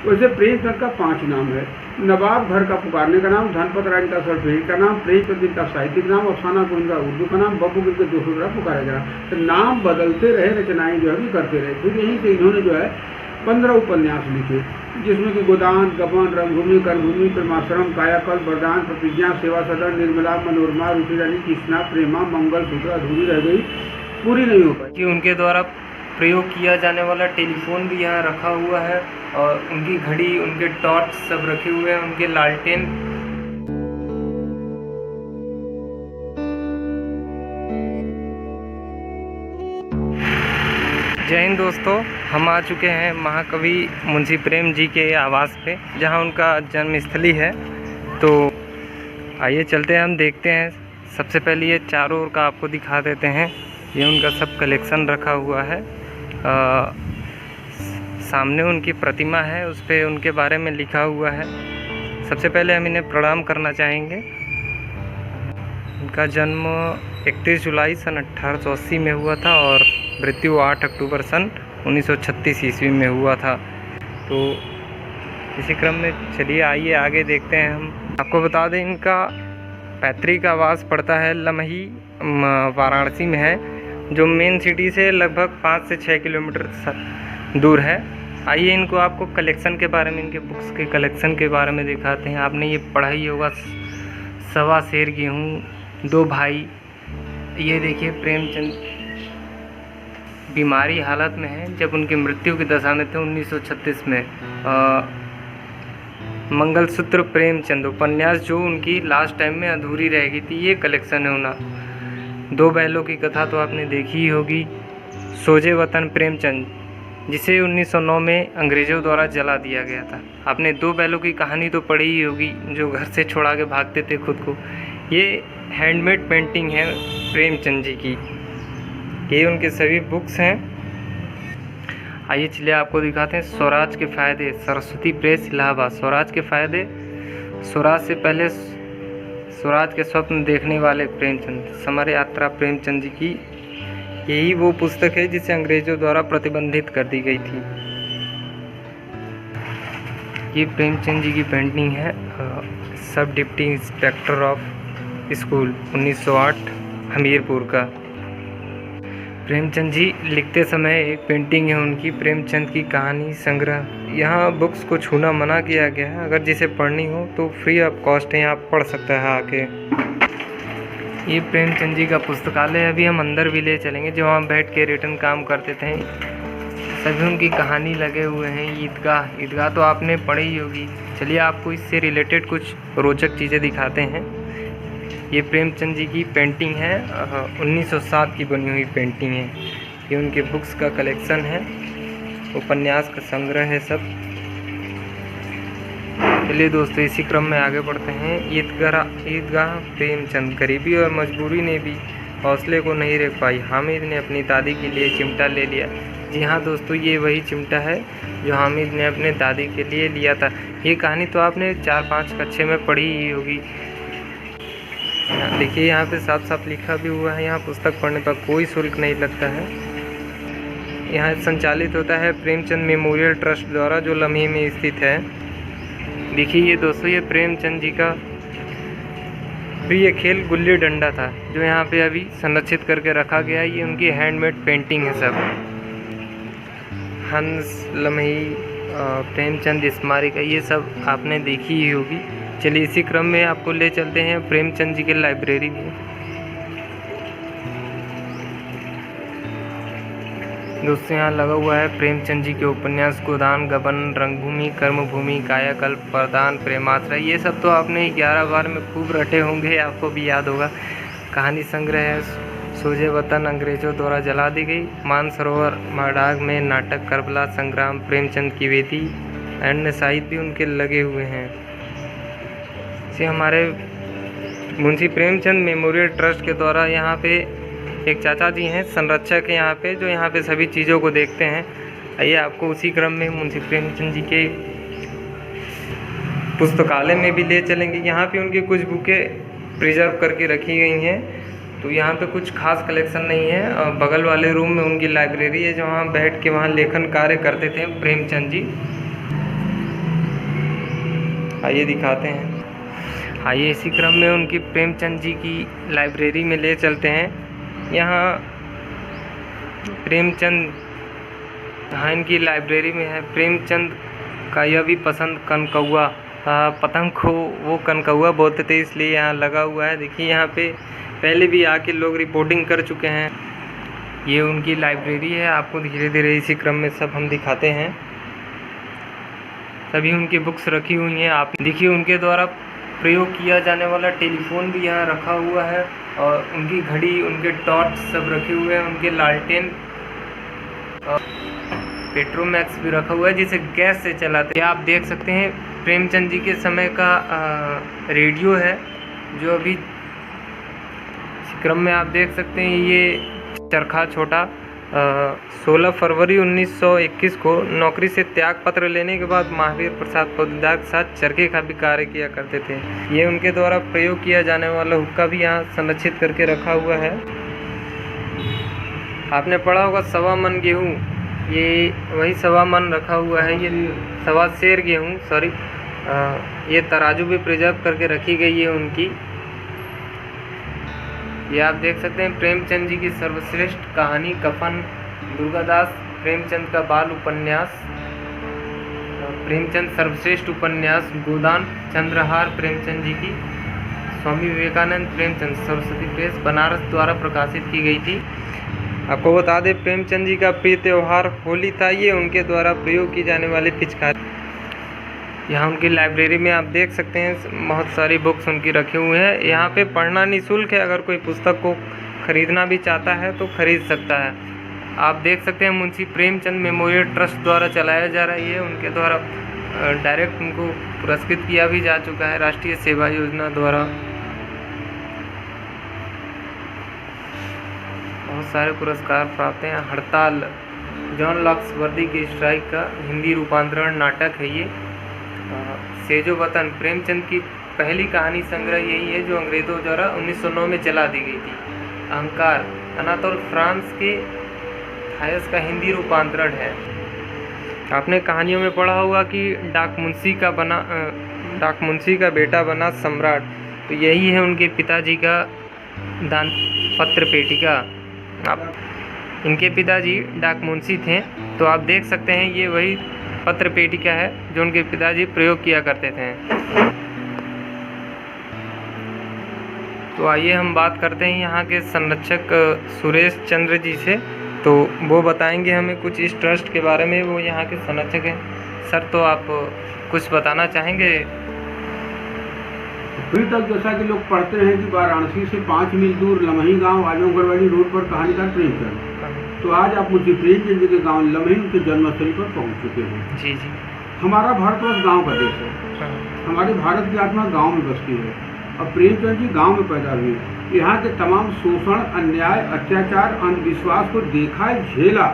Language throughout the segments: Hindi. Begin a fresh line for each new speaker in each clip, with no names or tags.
वैसे प्रेमचंद का 5 नाम है। नवाब घर का पुकारने का नाम, धनपत राय का सरफेरी का नाम, प्रेमचंद का साहित्यिक नाम, अफसाना कुंज का उर्दू का नाम, बब्बू गिर के दोस्तों द्वारा पुकारा गया। तो नाम बदलते रहे, रचनाएं जो है भी करते रहे। फिर यहीं से इन्होंने जो है 15 उपन्यास लिखे, जिसमें कि गोदान, गबन, रंगभूमि, कर्मभूमि, प्रेमाश्रम, कायाकल्प, वरदान, प्रतिज्ञा, सेवा सदन, निर्मला, मनोरमा, रुचि रानी, कृष्णा, प्रेमा, मंगल सूत्र अधूरी रह गई, पूरी नहीं हो पाई।
कि उनके द्वारा प्रयोग किया जाने वाला टेलीफोन भी यहाँ रखा हुआ है, और उनकी घड़ी, उनके टॉर्च सब रखे हुए हैं, उनके लालटेन। जय हिंद दोस्तों, हम आ चुके हैं महाकवि मुंशी प्रेम जी के आवास पे, जहाँ उनका जन्मस्थली है। तो आइए चलते हैं, हम देखते हैं। सबसे पहले ये चारों ओर का आपको दिखा देते हैं। ये उनका सब कलेक्शन रखा हुआ है। सामने उनकी प्रतिमा है, उस पर उनके बारे में लिखा हुआ है। सबसे पहले हम इन्हें प्रणाम करना चाहेंगे। उनका जन्म 31 जुलाई सन 1880 में हुआ था और मृत्यु 8 अक्टूबर सन 1936 ईस्वी में हुआ था। तो इसी क्रम में चलिए आइए आगे देखते हैं। हम आपको बता दें, इनका पैतृक आवास पड़ता है लमही, वाराणसी में है, जो मेन सिटी से लगभग 5 से 6 किलोमीटर दूर है। आइए इनको आपको कलेक्शन के बारे में, इनके बुक्स के कलेक्शन के बारे में दिखाते हैं। आपने ये पढ़ा ही होगा, सवा शेर गेहूँ, दो भाई। ये देखिए, प्रेमचंद बीमारी हालत में है जब उनकी मृत्यु की दशा में थे 1936 में। मंगलसूत्र प्रेमचंद उपन्यास, जो उनकी लास्ट टाइम में अधूरी रह गई थी, ये कलेक्शन है उनका। दो बैलों की कथा तो आपने देखी ही होगी। सोजे वतन प्रेमचंद, जिसे 1909 में अंग्रेज़ों द्वारा जला दिया गया था। आपने दो बैलों की कहानी तो पढ़ी ही होगी, जो घर से छुड़ा के भागते थे खुद को। ये हैंडमेड पेंटिंग है प्रेमचंद जी की। ये उनके सभी बुक्स हैं। आइए चलिए आपको दिखाते हैं। स्वराज के फ़ायदे, सरस्वती प्रेस इलाहाबाद। स्वराज के फ़ायदे, स्वराज से पहले स्वराज के स्वप्न देखने वाले प्रेमचंद, समर यात्रा प्रेमचंद जी की। यही वो पुस्तक है जिसे अंग्रेज़ों द्वारा प्रतिबंधित कर दी गई थी। ये प्रेमचंद जी की पेंटिंग है, सब deputy inspector of school, 1908, Hamirpur का। प्रेमचंद जी लिखते समय एक पेंटिंग है उनकी, प्रेमचंद की कहानी संग्रह। यहाँ बुक्स को छूना मना किया गया है। अगर जिसे पढ़नी हो तो फ्री ऑफ कॉस्ट है, आप पढ़ सकता है आके। ये प्रेमचंद जी का पुस्तकालय है। अभी हम अंदर भी ले चलेंगे, जो वहाँ बैठ के रिटर्न काम करते थे। सभी उनकी कहानी लगे हुए हैं। ईदगाह, ईदगाह तो आपने पढ़ी ही होगी। चलिए आपको इससे रिलेटेड कुछ रोचक चीज़ें दिखाते हैं। ये प्रेमचंद जी की पेंटिंग है, 1907 की बनी हुई पेंटिंग है। ये उनके बुक्स का कलेक्शन है, उपन्यास का संग्रह है सब। चलिए दोस्तों, इसी क्रम में आगे बढ़ते हैं। ईदगाह प्रेमचंद, गरीबी और मजबूरी ने भी हौसले को नहीं रोक पाई। हामिद ने अपनी दादी के लिए चिमटा ले लिया। जी हाँ दोस्तों, ये वही चिमटा है जो हामिद ने अपने दादी के लिए लिया था। ये कहानी तो आपने 4-5 कक्षे में पढ़ी ही होगी। देखिए यहाँ पे साफ साफ लिखा भी हुआ है, यहाँ पुस्तक पढ़ने पर कोई शुल्क नहीं लगता है। यहाँ संचालित होता है प्रेमचंद मेमोरियल ट्रस्ट द्वारा, जो लम्ही में स्थित है। देखिए ये दोस्तों, ये प्रेमचंद जी का प्रिय खेल गुल्ली डंडा था, जो यहाँ पे अभी संरक्षित करके रखा गया है। ये उनकी हैंडमेड पेंटिंग है सब। हंस, लम्ही, प्रेमचंद स्मारिका, ये सब आपने देखी ही होगी। चलिए इसी क्रम में आपको ले चलते हैं प्रेमचंद जी के लाइब्रेरी में। दोस्तों यहाँ लगा हुआ है प्रेमचंद जी के उपन्यास गोदान, गबन, रंगभूमि, कर्मभूमि, कायाकल्प, वरदान, प्रेमाश्रय। ये सब तो आपने 11 बार में खूब रटे होंगे, आपको भी याद होगा। कहानी संग्रह है, सोजे वतन अंग्रेज़ों द्वारा जला दी गई, मानसरोवर, मडाग में नाटक, करबला संग्राम, प्रेमचंद की वेदी, अन्य साहित्य भी उनके लगे हुए हैं। इसे हमारे मुंशी प्रेमचंद मेमोरियल ट्रस्ट के द्वारा यहाँ पे एक चाचा जी हैं, संरक्षक हैं यहाँ पे, जो यहाँ पे सभी चीज़ों को देखते हैं। आइए आपको उसी क्रम में मुंशी प्रेमचंद जी के पुस्तकालय में भी ले चलेंगे। यहाँ पे उनकी कुछ बुकें प्रिजर्व करके रखी गई हैं। तो यहाँ पे कुछ खास कलेक्शन नहीं है। और बगल वाले रूम में उनकी लाइब्रेरी है, जहाँ बैठ के वहाँ लेखन कार्य करते थे प्रेमचंद जी। आइए दिखाते हैं। आइए इसी क्रम में उनकी प्रेमचंद जी की लाइब्रेरी में ले चलते हैं। यहाँ प्रेमचंद, हाँ, इनकी लाइब्रेरी में है प्रेमचंद का यह भी पसंद कनकौआ, पतंग को वो कनकौआ बोलते थे इसलिए यहाँ लगा हुआ है। देखिए यहाँ पे पहले भी आके लोग रिपोर्टिंग कर चुके हैं। ये उनकी लाइब्रेरी है, आपको धीरे धीरे इसी क्रम में सब हम दिखाते हैं। सभी उनकी बुक्स रखी हुई हैं। आप देखिए उनके द्वारा प्रयोग किया जाने वाला टेलीफोन भी यहाँ रखा हुआ है, और उनकी घड़ी, उनके टॉर्च सब रखे हुए हैं। उनके लालटेन और पेट्रोमैक्स भी रखा हुआ है जिसे गैस से चलाते हैं। आप देख सकते हैं प्रेमचंद जी के समय का रेडियो है जो अभी क्रम में आप देख सकते हैं। ये चरखा छोटा 16 फरवरी 1921 को नौकरी से त्याग पत्र लेने के बाद महावीर प्रसाद पोद्दार के साथ चरखे का भी कार्य किया करते थे। ये उनके द्वारा प्रयोग किया जाने वाला हुक्का भी यहाँ संरक्षित करके रखा हुआ है। आपने पढ़ा होगा सवा मन गेहूँ, ये वही सवा मन रखा हुआ है। ये सवा सेर गेहूँ, सॉरी, ये तराजू भी प्रिजर्व करके रखी गई है उनकी। ये आप देख सकते हैं प्रेमचंद जी की सर्वश्रेष्ठ कहानी कफन, दुर्गादास प्रेमचंद का बाल उपन्यास, प्रेमचंद सर्वश्रेष्ठ उपन्यास, गोदान चंद्रहार प्रेमचंद जी की, स्वामी विवेकानंद प्रेमचंद, सरस्वती प्रेस बनारस द्वारा प्रकाशित की गई थी। आपको बता दें प्रेमचंद जी का प्रिय त्यौहार होली था। ये उनके द्वारा प्रयोग की जाने वाली पिचकारी। यहाँ उनकी लाइब्रेरी में आप देख सकते हैं बहुत सारी बुक्स उनकी रखे हुए हैं। यहाँ पे पढ़ना निःशुल्क है, अगर कोई पुस्तक को खरीदना भी चाहता है तो खरीद सकता है। आप देख सकते हैं मुंशी प्रेमचंद मेमोरियल ट्रस्ट द्वारा चलाया जा रहा है। ये उनके द्वारा डायरेक्ट उनको पुरस्कृत किया भी जा चुका है राष्ट्रीय सेवा योजना द्वारा। बहुत सारे पुरस्कार प्राप्त हैं। हड़ताल जॉन लॉक्सवर्दी के स्ट्राइक का हिंदी रूपांतरण नाटक है ये। सेजो वतन प्रेमचंद की पहली कहानी संग्रह यही है जो अंग्रेज़ों द्वारा 1909 में जला दी गई थी। अहंकार अनातोल फ्रांस के थायस का हिंदी रूपांतरण है। आपने कहानियों में पढ़ा होगा कि डाक मुंशी का बेटा बना सम्राट, तो यही है उनके पिताजी का दान पत्र पेटिका। आप इनके पिताजी डाक मुंशी थे, तो आप देख सकते हैं ये वही पत्र पेटिका है जो उनके पिताजी प्रयोग किया करते थे। तो आइए हम बात करते हैं यहाँ के संरक्षक सुरेश चंद्र जी से, तो वो बताएंगे हमें कुछ इस ट्रस्ट के बारे में। वो यहाँ के संरक्षक हैं। सर, तो आप कुछ बताना चाहेंगे?
अभी तक जैसा कि लोग पढ़ते हैं कि वाराणसी से 5 मील दूर लमही गांव आजमगढ़ रोड पर कहानीकार प्रेमचंद, तो आज आप मुझे प्रेमचंद जी के गांव लमही के जन्मस्थली पर पहुंच चुके हैं।
जी जी।
हमारा भारतवर्ष गांव का देश है। हमारे भारत की आत्मा गांव में बसती है और प्रेमचंद जी गांव में पैदा हुए। यहाँ के तमाम शोषण, अन्याय, अत्याचार, अंधविश्वास को देखा, झेला,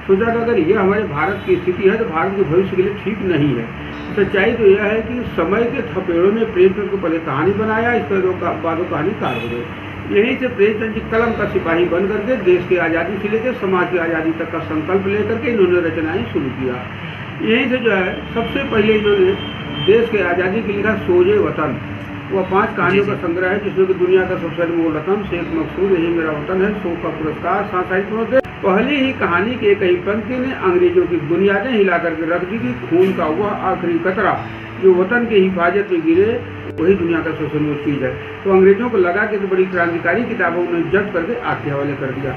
सोचा कि अगर ये हमारे भारत की स्थिति है तो भारत के भविष्य के लिए ठीक नहीं है। सच्चाई तो यह है कि समय के थपेड़ों में प्रेमचंद को पहले कहानी बनाया, इस पर बाद कहानी कार हो गई। यहीं से प्रेमचंद जी कलम का सिपाही बन करके देश की आज़ादी से लेकर समाज की आज़ादी तक का संकल्प लेकर के इन्होंने रचनाएं शुरू किया। यहीं से जो है सबसे पहले इन्होंने देश की आज़ादी के लिखा सोजे वतन, वह 5 कहानियों का संग्रह है जिसमें कि दुनिया का सबसे अनमोल रतन, शेख मकसूद, यही मेरा वतन है, शोक का पुरस्कार, साहित्य प्रोत्साहन। पहली ही कहानी की एक ही पंक्ति ने अंग्रेजों की बुनियादें हिला करके रख दी थी। खून का वह आखिरी कतरा जो वतन की हिफाजत में गिरे वही दुनिया का सबसे अनमोल चीज़ है। तो अंग्रेजों को लगा कि तो बड़ी क्रांतिकारी किताबों ने जट करके आग के हवाले कर दिया।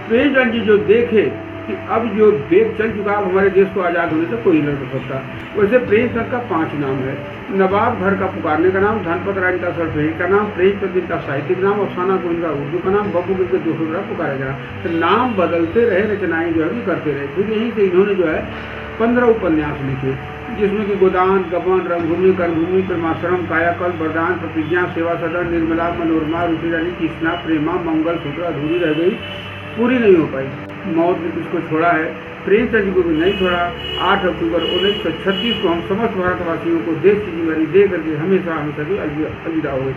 प्रेमचंद जी जो देखे कि अब जो वेग चल चुका, अब हमारे देश को आज़ाद होने से कोई नहीं कर सकता। वैसे प्रेमचंद का 5 नाम है। नवाब घर का पुकारने का नाम, धनपत राय का सरफेरी का नाम, प्रेमचंद का साहित्यिक नाम, अफसाना गोविंद का उर्दू का नाम, बब्बू के दूसरों का पुकारा गया। तो नाम बदलते रहे, रचनाएं जो है भी करते रहे। फिर यहीं से इन्होंने जो है 15 उपन्यास लिखे, जिसमें कि गोदान, गबन, रंगभूमि, कर्मभूमि, प्रेमाश्रम, कायाकल्प, वरदान, प्रतिज्ञा, सेवा सदन, निर्मला, मनोरमा, रुचि रानी, कृष्णा, प्रेमा, मंगल सूत्र अधूरी रह गई, पूरी नहीं हो पाई। मौत ने किसको छोड़ा है, प्रेमचंद जी को भी नहीं छोड़ा। 8 अक्टूबर 1936 को हम समस्त भारतवासियों को देश की जिम्मेदारी दे करके हमेशा हमेशा भी अलविदा हुए।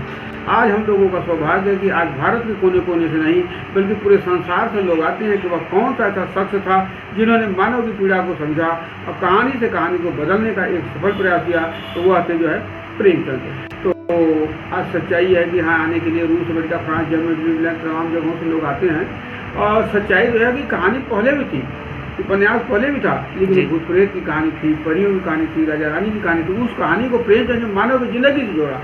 आज हम लोगों का सौभाग्य है कि आज भारत के कोने कोने से नहीं बल्कि पूरे संसार से लोग आते हैं कि वह कौन सा ऐसा शख्स था जिन्होंने मानव की पीड़ा को समझा और कहानी से कहानी को बदलने का एक सफल प्रयास किया। तो वह थे जो है प्रेमचंद। तो आज सच्चाई है कि हाँ, आने के लिए रूस, अमेरिका, फ्रांस, जर्मनी, इंग्लैंड, तमाम जगहों से लोग आते हैं। और सच्चाई जो है कि कहानी पहले भी थी, उपन्यास पहले भी था, लेकिन भूत प्रेत की कहानी थी, परियों की कहानी थी, राजा रानी की कहानी थी। उस कहानी को प्रेमचंद ने मानव की जिंदगी से जोड़ा,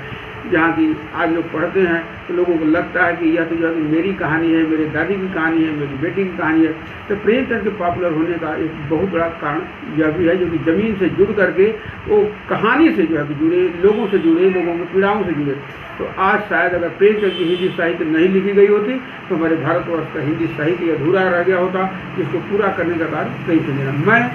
जहाँ की आज लोग पढ़ते हैं तो लोगों को लगता है कि यह तो जो है मेरी कहानी है, मेरे दादी की कहानी है, मेरी बेटी की कहानी है। तो प्रेमचंद के पॉपुलर होने का एक बहुत बड़ा कारण यह भी है, जो कि ज़मीन से जुड़ करके वो कहानी से जो है कि जुड़े, लोगों से जुड़े, लोगों की पीड़ाओं से जुड़े। तो आज शायद अगर प्रेमचंद की हिंदी साहित्य नहीं लिखी गई होती तो हमारे भारतवर्ष का हिंदी साहित्य अधूरा रह गया होता, जिसको पूरा करने का कार्य प्रेमचंद ने। मैं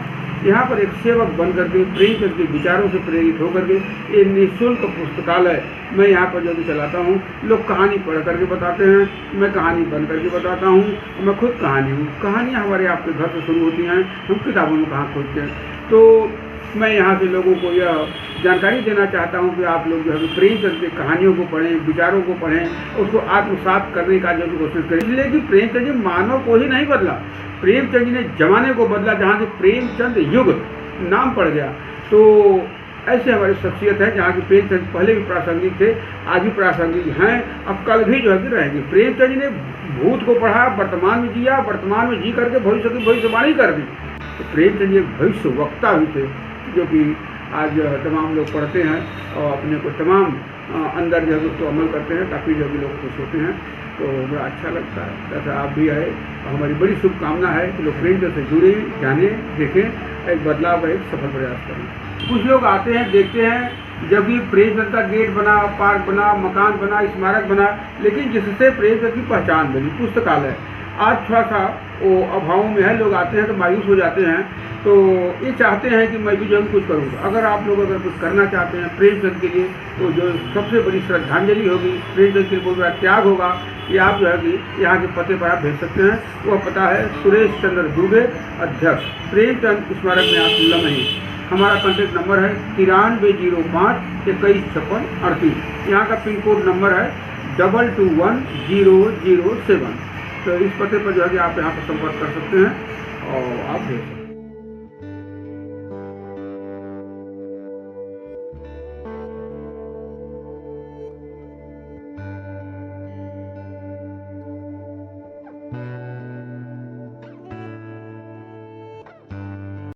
यहाँ पर एक सेवक बन करके प्रेमचंद के विचारों से प्रेरित होकर के एक निःशुल्क पुस्तकालय मैं यहाँ पर जो भी चलाता हूँ। लोग कहानी पढ़ करके बताते हैं, मैं कहानी बन करके बताता हूँ, और मैं खुद कहानी हूँ। कहानियाँ हमारे आपके घर से शुरू होती हैं, हम किताबों में कहाँ खोजते हैं। तो मैं यहाँ से लोगों को यह जानकारी देना चाहता हूँ कि आप लोग जो है प्रेमचंद की कहानियों को पढ़ें, विचारों को पढ़ें, उसको आत्मसात करने का जो कोशिश करें। इसलिए कि प्रेमचंद जी मानव को ही नहीं बदला, प्रेमचंद जी ने जमाने को बदला, जहाँ से प्रेमचंद युग नाम पड़ गया। तो ऐसे हमारी शख्सियत है, जहाँ की प्रेमचंद पहले भी प्रासंगिक थे, आज भी प्रासंगिक हैं, अब कल भी जो है कि रहेंगे। प्रेमचंद जी ने भूत को पढ़ा, वर्तमान में जिया, वर्तमान में जी करके भविष्य की भविष्यवाणी कर दी। तो प्रेमचंद जी एक भविष्य वक्ता भी थे, जो कि आज तमाम लोग पढ़ते हैं और अपने को तमाम अंदर जो है उसको अमल करते हैं, काफ़ी जो भी लोग खुश होते हैं। तो बड़ा अच्छा लगता है। जैसा आप भी आए, हमारी बड़ी शुभकामना है कि लोग प्रेमचंद से जुड़े, जाने, देखें, एक बदलाव का एक सफल प्रयास करें। कुछ लोग आते हैं, देखते हैं, जब भी प्रेमचंद का गेट बना, पार्क बना, मकान बना, स्मारक बना, लेकिन जिससे प्रेमचंद की पहचान बनी पुस्तकालय, आज थोड़ा सा वो अभावों में है। लोग आते हैं तो मायूस हो जाते हैं, तो ये चाहते हैं कि मैं भी जो कुछ करूँगा। अगर आप लोग अगर कुछ करना चाहते हैं प्रेमचंद के लिए, तो जो सबसे बड़ी श्रद्धांजलि होगी, प्रेमचंद के लिए बहुत बड़ा त्याग होगा, कि आप जो है कि यहाँ के पते पर आप भेज सकते हैं। वह पता है सुरेश चंद्र दुबे, अध्यक्ष, प्रेमचंद स्मारक में आप लमही। हमारा कॉन्टैक्ट नंबर है 9305 2156 38। यहाँ का पिन कोड नंबर है 221007। तो इस पते पर जो है कि आप यहाँ पर संपर्क कर सकते हैं और आप भेज सकते हैं।